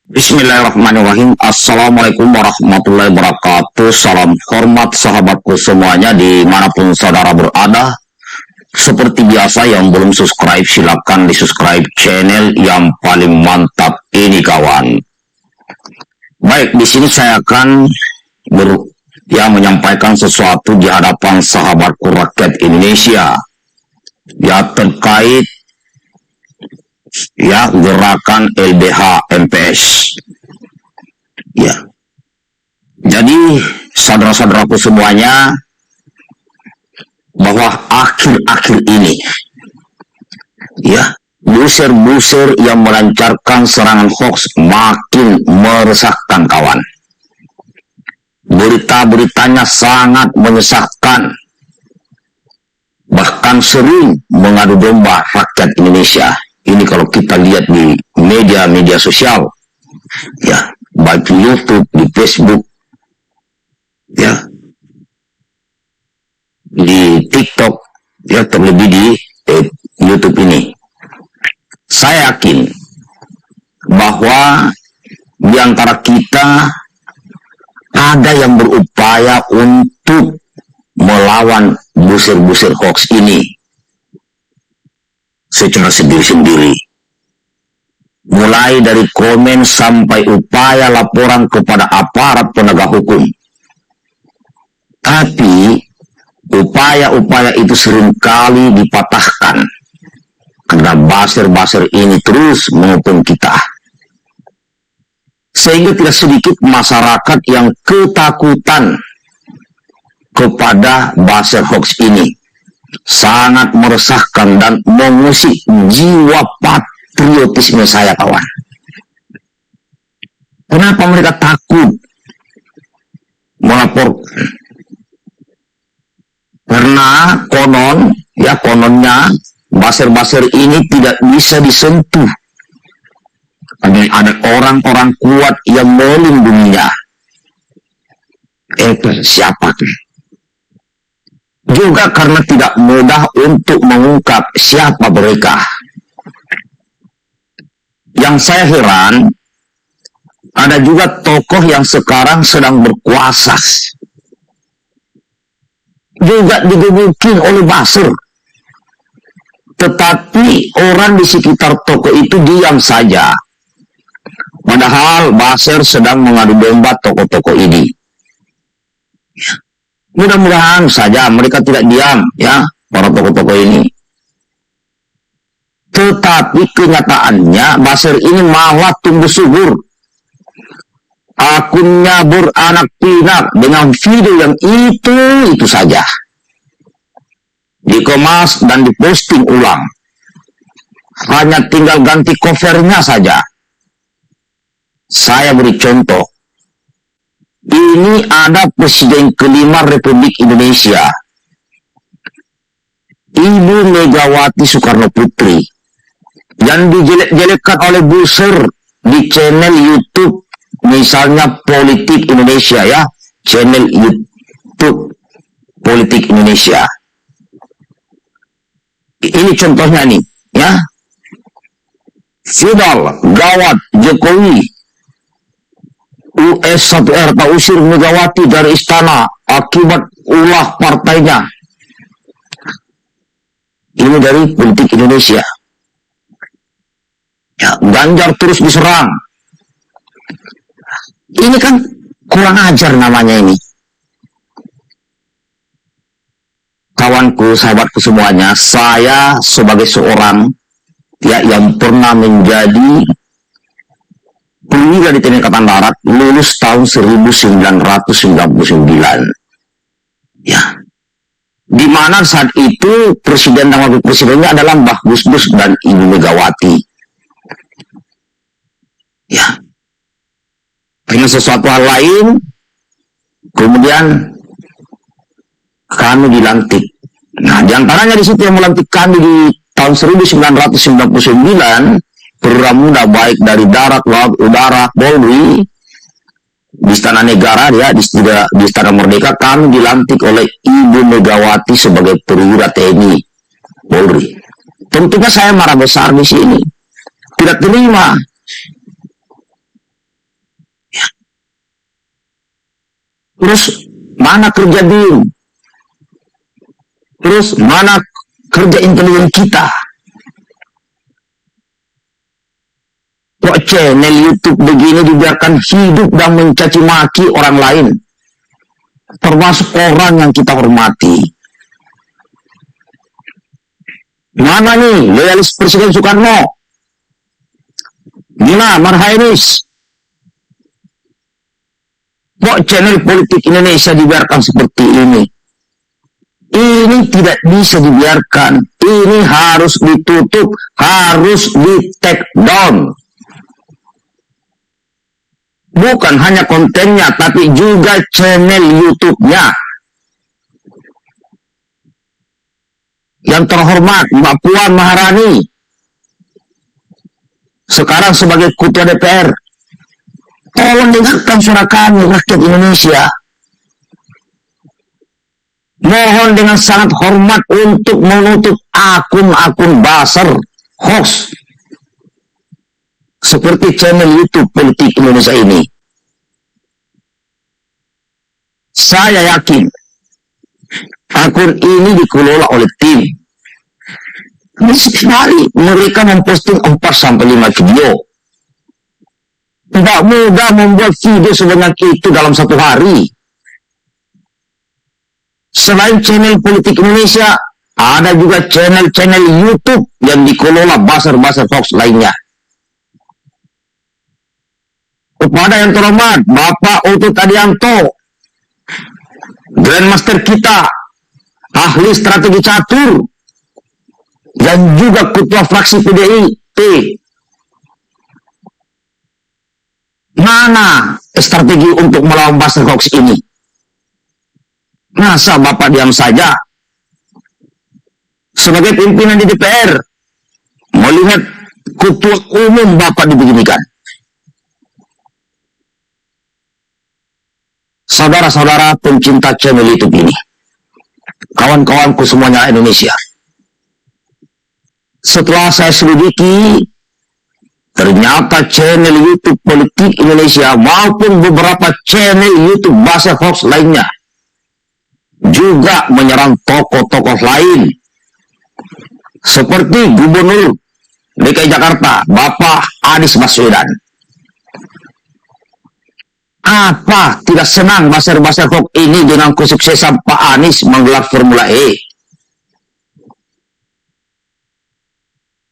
Bismillahirrahmanirrahim. Assalamualaikum warahmatullahi wabarakatuh. Salam hormat sahabatku semuanya dimanapun saudara berada. Seperti biasa, yang belum subscribe silakan di subscribe channel yang paling mantap ini kawan. Baik, di sini saya akan menyampaikan sesuatu di hadapan sahabatku rakyat Indonesia ya, terkait gerakan LBH MPS. Ya. Jadi saudara-saudaraku semuanya, bahwa akhir-akhir ini buser-buser yang melancarkan serangan hoax makin meresahkan kawan. Berita-beritanya sangat menyesatkan, bahkan sering mengadu domba rakyat Indonesia. Ini kalau kita lihat di media-media sosial, ya, baik di YouTube, di Facebook, ya, di TikTok, ya, terlebih di YouTube ini. Saya yakin bahwa di antara kita ada yang berupaya untuk melawan buser-buser hoax ini secara sendiri-sendiri. Mulai dari komen sampai upaya laporan kepada aparat penegak hukum. Tapi upaya-upaya itu seringkali dipatahkan karena baser-baser ini terus mengepung kita. Sehingga tidak sedikit masyarakat yang ketakutan kepada baser hoax ini. Sangat meresahkan dan mengusik jiwa patriotisme saya kawan. Kenapa mereka takut melapor? Karena kononnya baser-baser ini tidak bisa disentuh. Ada orang-orang kuat yang melindunginya. Siapa tuh? Juga karena tidak mudah untuk mengungkap siapa mereka. Yang saya heran, ada juga tokoh yang sekarang sedang berkuasa, juga digebukin oleh baser. Tetapi orang di sekitar tokoh itu diam saja. Padahal baser sedang mengadu domba tokoh-tokoh ini. Mudah-mudahan saja mereka tidak diam, ya, para tokoh-tokoh ini. Tetapi kenyataannya baser ini malah tumbuh subur. Akunnya beranak pinak dengan video yang itu saja. Dikemas dan diposting ulang. Hanya tinggal ganti covernya saja. Saya beri contoh. Ini ada Presiden kelima Republik Indonesia, Ibu Megawati Soekarno Putri, yang dijelek-jelekkan oleh buser di channel YouTube, misalnya Politik Indonesia, ya, channel YouTube Politik Indonesia. Ini contohnya nih, ya. Final gawat Jokowi, US1R tak usir Megawati dari istana akibat ulah partainya. Ini dari Politik Indonesia. Ya, Ganjar terus diserang. Ini kan kurang ajar namanya ini. Kawanku, sahabatku semuanya, saya sebagai seorang yang pernah menjadi perwira di TNI Angkatan Darat, lulus tahun 1999. Ya. Di mana saat itu presiden dan wakil presidennya adalah Mbah Gus Dur dan Ibu Megawati. Ya. Dengan sesuatu hal lain, kemudian kami dilantik. Nah, diantaranya di situ yang melantik kami di tahun 1999, perwira muda baik dari darat, laut, udara, Polri, di Istana Negara, ya, di Istana Merdeka, kami dilantik oleh Ibu Megawati sebagai perwira TNI Polri. Tentunya saya marah besar di sini, tidak terima. Terus mana kerja BIN? Terus mana kerja intelijen kita? Kok channel YouTube begini dibiarkan hidup dan mencaci maki orang lain, termasuk orang yang kita hormati? Mana nih loyalis Presiden Soekarno? Mana Marhainis? Kok channel politik Indonesia dibiarkan seperti ini? Ini tidak bisa dibiarkan. Ini harus ditutup, harus di-take down. Bukan hanya kontennya, tapi juga channel YouTube-nya. Yang terhormat Mbak Puan Maharani, sekarang sebagai Ketua DPR, tolong dengarkan suara kami, rakyat Indonesia. Mohon dengan sangat hormat untuk menutup akun-akun buzzer, hoax, seperti channel YouTube Politik Indonesia ini. Saya yakin akun ini dikelola oleh tim. Setiap hari mereka memposting 4-5 video. Tidak mudah membuat video sebanyak itu dalam satu hari. Selain channel Politik Indonesia, ada juga channel-channel YouTube yang dikelola buzzer-buzzer hoax lainnya. Kepada yang terhormat Bapak Utut Adianto, Grandmaster kita, ahli strategi catur, dan juga ketua fraksi PDIP. Mana strategi untuk melawan buzzer hoax ini? Masa Bapak diam saja? Sebagai pimpinan di DPR, melihat ketua umum Bapak dibeginikan. Saudara-saudara pencinta channel YouTube ini, kawan-kawanku semuanya Indonesia, setelah saya selidiki, ternyata channel YouTube Politik Indonesia maupun beberapa channel YouTube buzzer hoax lainnya juga menyerang tokoh-tokoh lain seperti Gubernur DKI Jakarta Bapak Anies Baswedan. Apa tidak senang buzzer-buzzer hoax ini dengan kesuksesan Pak Anies menggelar Formula E?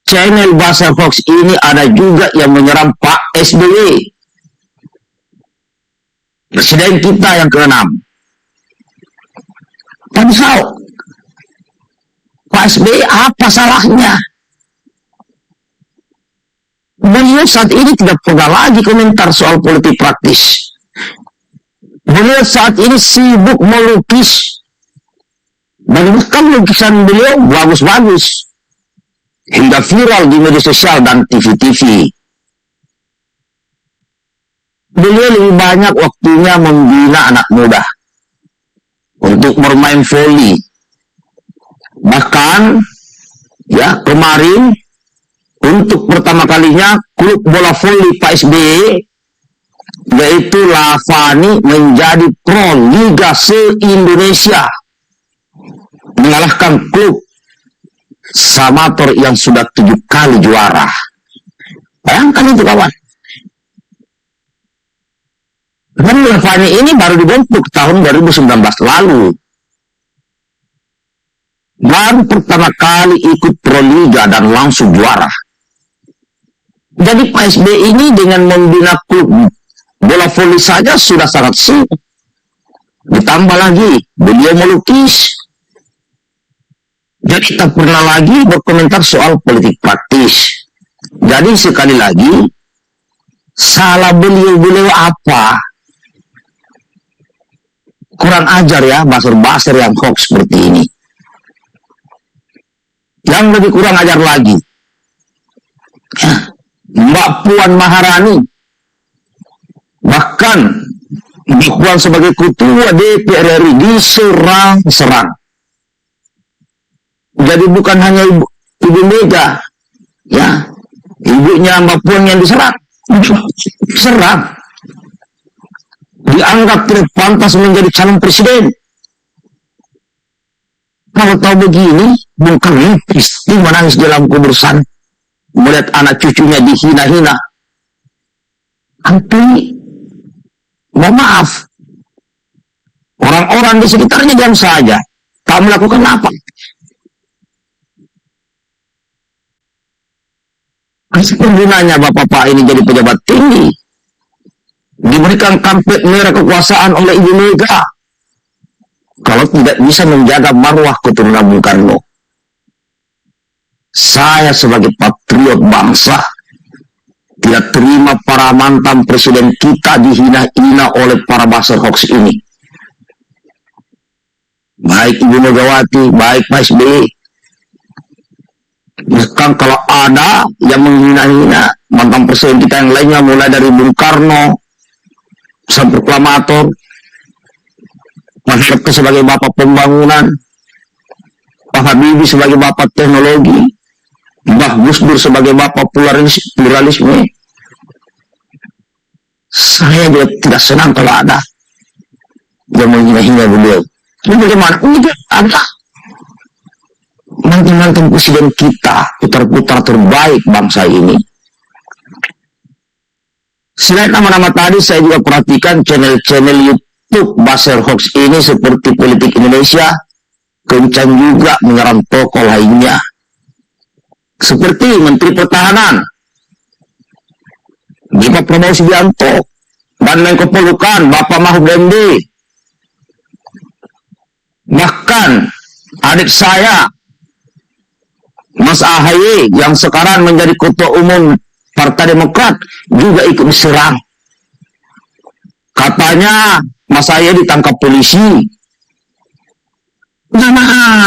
Channel buzzer hoax ini ada juga yang menyerang Pak SBY, Presiden kita yang ke-6. Padahal Pak SBY apa salahnya? Beliau saat ini tidak pernah lagi komentar soal politik praktis. Beliau saat ini sibuk melukis. Dan bahkan lukisan beliau bagus-bagus, hingga viral di media sosial dan TV-TV. Beliau lebih banyak waktunya membina anak muda untuk bermain voli. Bahkan ya kemarin untuk pertama kalinya klub bola voli Pak SBY yaitu Lavani menjadi pro Liga se-Indonesia, mengalahkan klub Samator yang sudah 7 kali juara. Bayangkan itu kawan. Dan Lavani ini baru dibentuk tahun 2019 lalu. Baru pertama kali ikut Pro Liga dan langsung juara. Jadi Pak SBY ini dengan membina klub bola voli saja sudah sangat sibuk. Ditambah lagi beliau melukis. Jadi tak pernah lagi berkomentar soal politik praktis. Jadi sekali lagi, salah beliau apa? Kurang ajar ya, buzzer-buzzer yang hoax seperti ini. Yang lebih kurang ajar lagi, ya, Mbak Puan Maharani, bahkan Mbak Puan sebagai ketua DPR RI diserang-serang. Jadi bukan hanya Ibu Mega, ya, ibunya Mbak Puan yang diserang, serang. dianggap tidak pantas menjadi calon presiden. Kalau tahu begini, Bung Karno pasti menangis dalam kubur sana, melihat anak cucunya dihina-hina. Tapi, mohon maaf, orang-orang di sekitarnya diam saja, tak melakukan apa. Apa gunanya bapak-bapak ini jadi pejabat tinggi, diberikan karpet merah kekuasaan oleh Ibu Mega, kalau tidak bisa menjaga marwah keturunan Bung Karno? Saya sebagai patriot bangsa tidak terima para mantan presiden kita dihina-hina oleh para buzzer hoax ini. Baik Ibu Megawati, baik Pak SBY. Bahkan kalau ada yang menghina-hina mantan presiden kita yang lainnya, mulai dari Bung Karno, sang proklamator, Pak Harto sebagai bapak pembangunan, Pak Habibie sebagai bapak teknologi, Mbah Gus Dur sebagai bapak pluralisme, saya juga tidak senang kalau ada yang menghina-hina beliau. Ini bagaimana? Ini ada mantan-mantan presiden kita, putar-putar terbaik bangsa ini. Selain nama-nama tadi, saya juga perhatikan channel-channel YouTube buzzer hoax ini seperti Politik Indonesia, kencang juga menyerang tokoh lainnya. Seperti Menteri Pertahanan, Bapak Prabowo Subianto, dan Menko Polhukam, Bapak Mahfud MD. Bahkan adik saya, Mas AHY, yang sekarang menjadi Ketua Umum Partai Demokrat, juga ikut diserang. Katanya Mas AHY ditangkap polisi. Mana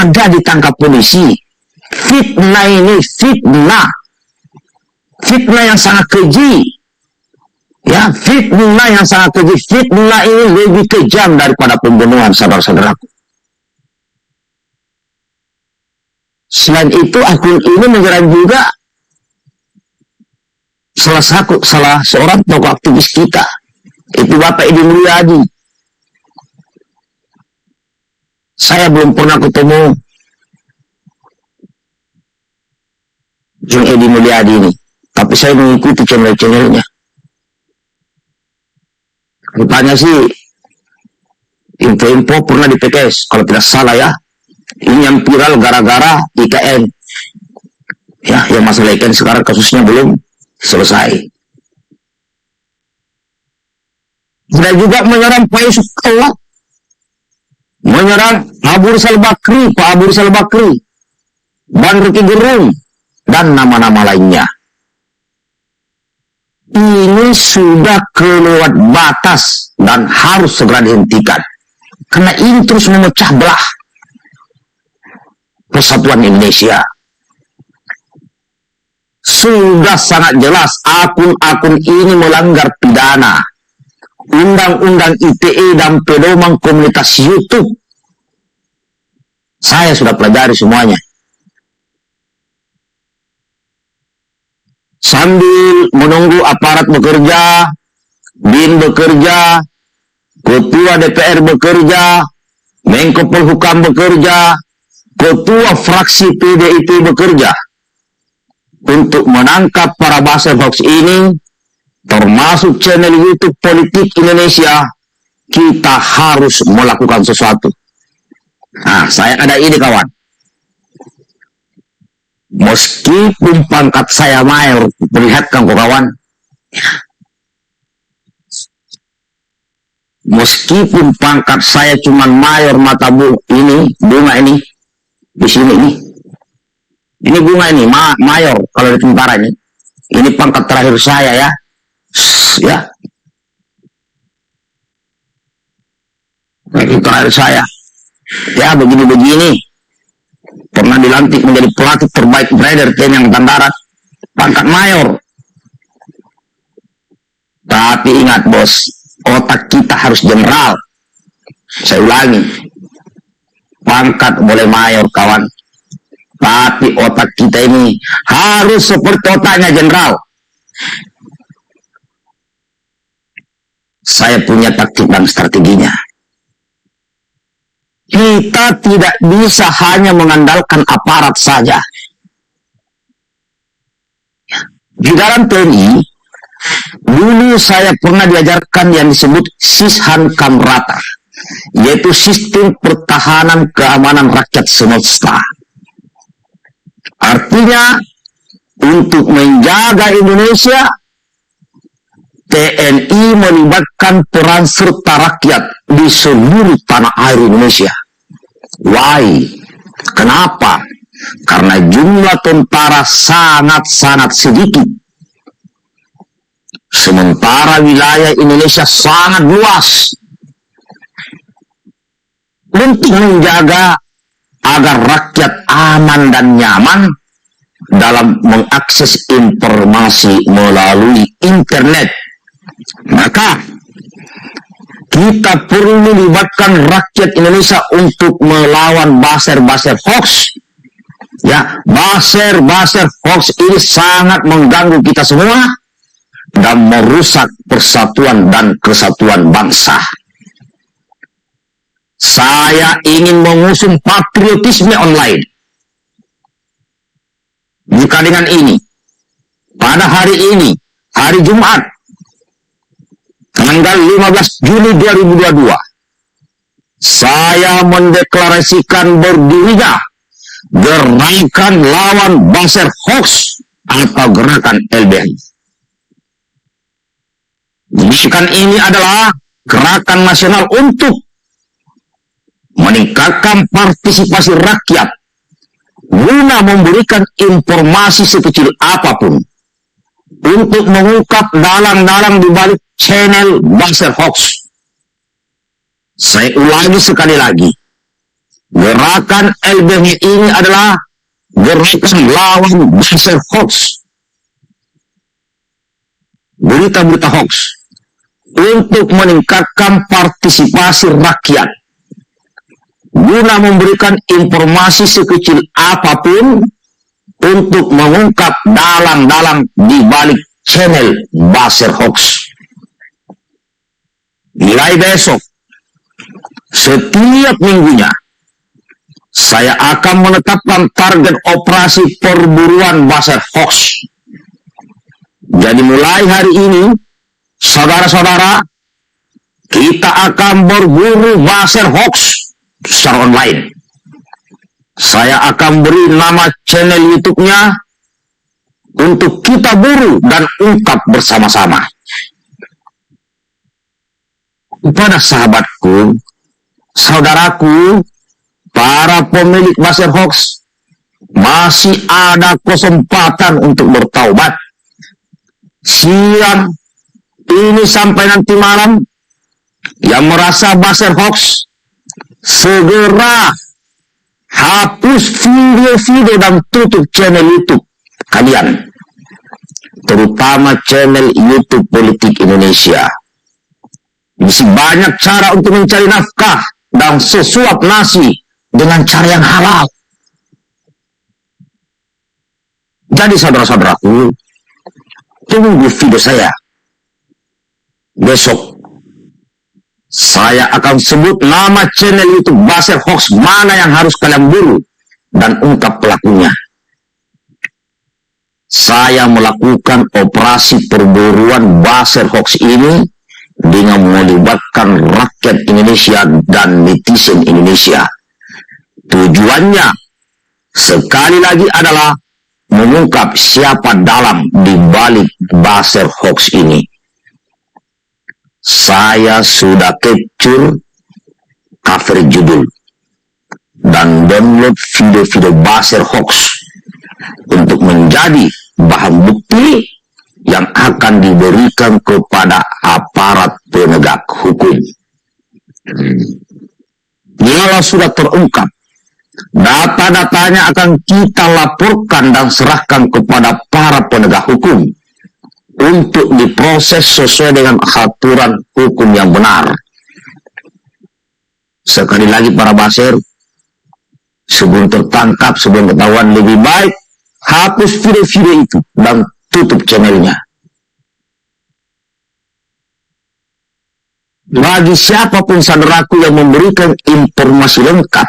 ada ditangkap polisi? Fitnah ini, fitnah. Fitnah yang sangat keji. Ya, fitnah yang sangat keji. Fitnah ini lebih kejam daripada pembunuhan, saudara-saudaraku. Selain itu, akun ini menyerang juga salah seorang tokoh aktivis kita, itu Bapak Edi Mulyadi. Saya belum pernah ketemu Jung Edi Mulyadi ini, tapi saya mengikuti channel-channelnya. Rupanya sih info-info pernah di PKS, kalau tidak salah ya. Ini yang viral gara-gara IKN. Ya, yang masalah IKN sekarang kasusnya belum selesai. Dan juga menyerang Pak Yusuf Kalla, menyerang Abu Rizal Bakri, Pak Abu Rizal Bakri, dan Rocky Gerung, dan nama-nama lainnya. Ini sudah keluar batas dan harus segera dihentikan. Karena ini terus memecah belah persatuan Indonesia. Sudah sangat jelas akun-akun ini melanggar pidana, Undang-Undang ITE dan pedoman komunitas YouTube. Saya sudah pelajari semuanya. Sambil menunggu aparat bekerja, BIN bekerja, Ketua DPR bekerja, Menko Polhukam bekerja, Ketua fraksi PDIP bekerja untuk menangkap para buzzer hoax ini, termasuk channel YouTube Politik Indonesia. Kita harus melakukan sesuatu. Nah, saya ada ide kawan. Meskipun pangkat saya mayor, perlihatkan kok kawan. Meskipun pangkat saya cuma mayor mata bunga ini. Di sini ini bunga ini mayor kalau di tentara ini. Ini pangkat terakhir saya ya. Ya. Pangkat terakhir saya. Ya begini-begini. Pernah dilantik menjadi pelatih terbaik Raider TNI Angkatan Darat. Pangkat mayor. Tapi ingat bos, otak kita harus jenderal. Saya ulangi. Pangkat boleh mayor kawan, tapi otak kita ini harus seperti otaknya jenderal. Saya punya taktik dan strateginya. Kita tidak bisa hanya mengandalkan aparat saja. Di dalam TNI, dulu saya pernah diajarkan yang disebut Sishan Kamrata, yaitu sistem pertahanan keamanan rakyat semesta. Artinya, untuk menjaga Indonesia, TNI melibatkan peran serta rakyat di seluruh tanah air Indonesia. Why? Kenapa? Karena jumlah tentara sangat-sangat sedikit. Sementara wilayah Indonesia sangat luas. Untuk menjaga agar rakyat aman dan nyaman dalam mengakses informasi melalui internet, maka kita perlu melibatkan rakyat Indonesia untuk melawan buzzer-buzzer hoax. Ya, buzzer hoax ini sangat mengganggu kita semua dan merusak persatuan dan kesatuan bangsa. Saya ingin mengusung patriotisme online. Jika dengan ini, pada hari ini, hari Jumat, tanggal 15 Juli 2022, saya mendeklarasikan berdirinya Gerakan Lawan Buzzer Hoax atau Gerakan LBH. Gerakan ini adalah gerakan nasional untuk meningkatkan partisipasi rakyat guna memberikan informasi sekecil apapun untuk mengungkap dalang-dalang di balik channel buzzer hoax. Saya ulangi sekali lagi, gerakan LBH ini adalah gerakan lawan buzzer hoax, berita-berita hoax, untuk meningkatkan partisipasi rakyat guna memberikan informasi sekecil apapun untuk mengungkap dalang-dalang di balik channel buzzer hoax. Mulai besok, setiap minggunya, saya akan menetapkan target operasi perburuan buzzer hoax. Jadi mulai hari ini, saudara-saudara, kita akan berburu buzzer hoax secara online. Saya akan beri nama channel YouTube-nya untuk kita buru dan ungkap bersama-sama. Kepada sahabatku, saudaraku, para pemilik buzzer hoax, masih ada kesempatan untuk bertaubat. Siang ini sampai nanti malam, yang merasa buzzer hoax, segera hapus video-video dan tutup channel YouTube kalian, terutama channel YouTube Politik Indonesia. Masih banyak cara untuk mencari nafkah dan sesuap nasi dengan cara yang halal. Jadi saudara-saudaraku, tunggu video saya. Besok saya akan sebut nama channel YouTube buzzer hoax mana yang harus kalian buru dan ungkap pelakunya. Saya melakukan operasi perburuan buzzer hoax ini dengan melibatkan rakyat Indonesia dan netizen Indonesia. Tujuannya sekali lagi adalah mengungkap siapa dalang di balik buzzer hoax ini. Saya sudah capture cover judul dan download video-video buzzer hoax untuk menjadi bahan bukti yang akan diberikan kepada aparat penegak hukum. Bila sudah terungkap, data-datanya akan kita laporkan dan serahkan kepada para penegak hukum untuk diproses sesuai dengan aturan hukum yang benar. Sekali lagi para buzzer, sebelum tertangkap, sebelum ketahuan, lebih baik hapus video-video itu dan tutup channelnya. bagi siapapun saudaraku yang memberikan informasi lengkap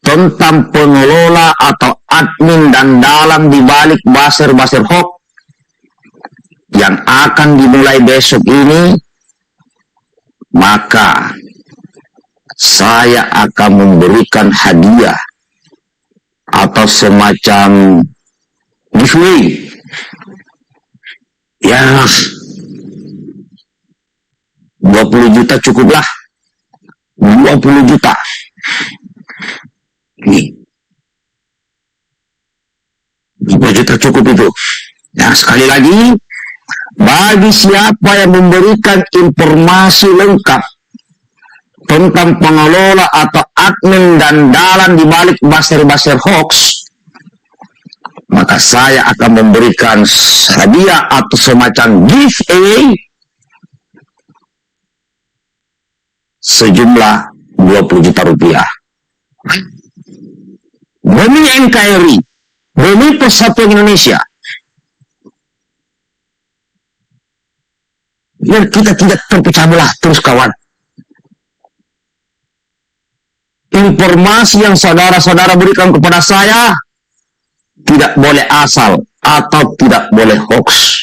tentang pengelola atau admin dan dalang dibalik buzzer-buzzer hoax yang akan dimulai besok ini, maka saya akan memberikan hadiah atau semacam giveaway. Ya, 20 juta cukuplah. 20 juta. Nih. 20 juta cukup itu. Nah, sekali lagi, bagi siapa yang memberikan informasi lengkap tentang pengelola atau admin dan dalang di balik buzzer-buzzer hoax, maka saya akan memberikan hadiah atau semacam giveaway sejumlah 20 juta rupiah. Demi NKRI, demi Persatuan Indonesia, biar kita tidak terpecah belah terus, kawan. Informasi yang saudara-saudara berikan kepada saya tidak boleh asal atau tidak boleh hoax,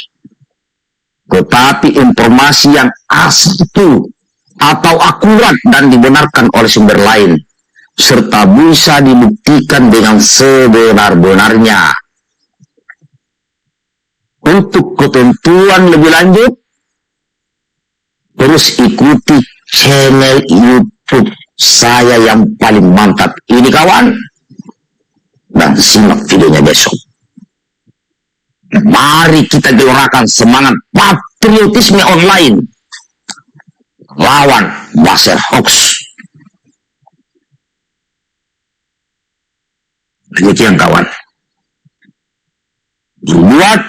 tetapi informasi yang asli atau akurat dan dibenarkan oleh sumber lain, serta bisa dibuktikan dengan sebenar-benarnya. Untuk ketentuan lebih lanjut, terus ikuti channel YouTube saya yang paling mantap ini, kawan, dan simak videonya besok. Mari kita gelorakan semangat patriotisme online lawan buzzer hoax. Demikian, kawan. Dibuat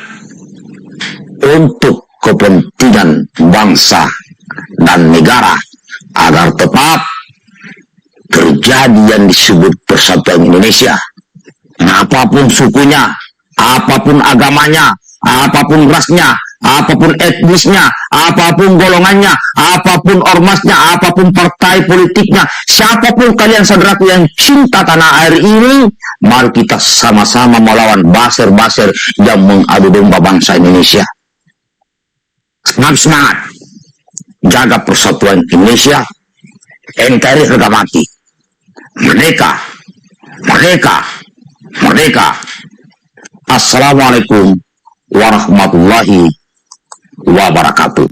untuk kepentingan bangsa dan negara agar tetap terjadi yang disebut Persatuan Indonesia. Apapun sukunya, apapun agamanya, apapun rasnya, apapun etnisnya, apapun golongannya, apapun ormasnya, apapun partai politiknya, siapapun kalian saudaraku yang cinta tanah air ini, mari kita sama-sama melawan buzzer-buzzer yang mengadu domba bangsa Indonesia. Semangat, jaga persatuan Indonesia, NKRI harga mati. Merdeka, merdeka, merdeka. Assalamualaikum warahmatullahi wabarakatuh.